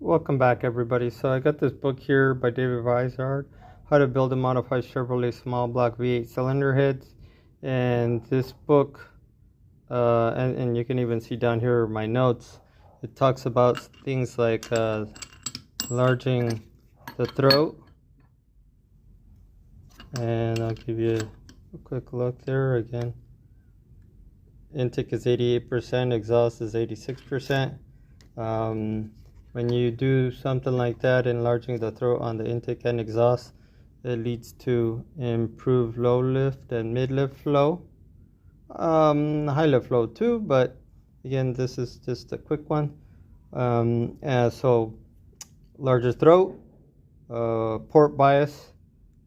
Welcome back, everybody. So I got this book here by David Weishart, How to Build and Modify Chevrolet Small Block V8 Cylinder Heads. And this book, and you can even see down here my notes, it talks about things like enlarging the throat. And I'll give you a quick look there again. Intake is 88%, exhaust is 86%. When you do something like that, enlarging the throat on the intake and exhaust, it leads to improved low lift and mid lift flow, high lift flow too, but again, this is just a quick one. So larger throat, port bias,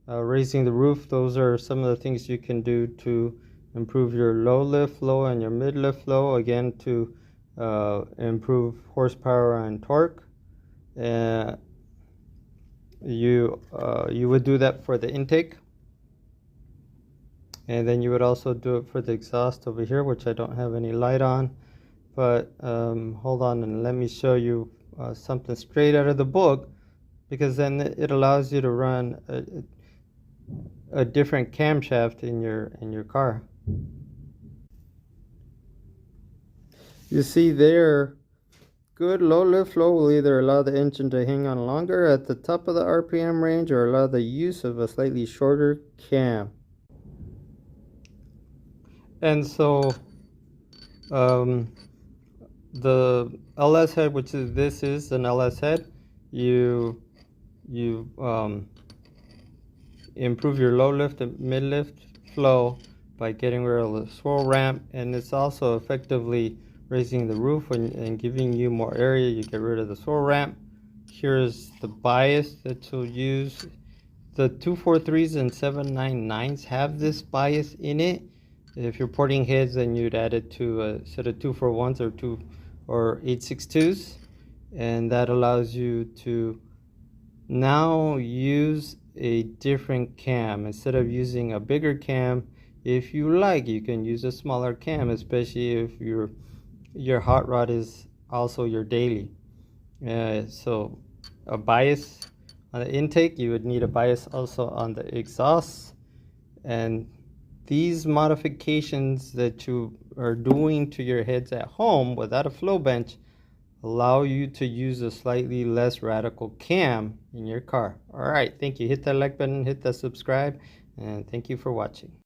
raising the roof, those are some of the things you can do to improve your low lift flow and your mid lift flow, again to improve horsepower and torque. You would do that for the intake, and then you would also do it for the exhaust over here, which I don't have any light on, but hold on and let me show you something straight out of the book, because then it allows you to run a different camshaft in your car. You see there, good low lift flow will either allow the engine to hang on longer at the top of the RPM range or allow the use of a slightly shorter cam. And so the LS head, which is this is an LS head, you improve your low lift and mid lift flow by getting rid of the swirl ramp, and it's also effectively raising the roof and giving you more area. You get rid of the swirl ramp. Here's the bias that you'll use. The 243s and 799s have this bias in it. If you're porting heads, then you'd add it to a set of 241s or 862s, and that allows you to now use a different cam. Instead of using a bigger cam, if you like, you can use a smaller cam, especially if your hot rod is also your daily. So a bias on the intake, you would need a bias also on the exhaust. And these modifications that you are doing to your heads at home without a flow bench allow you to use a slightly less radical cam in your car. All right, thank you. Hit that like button, hit that subscribe, and thank you for watching.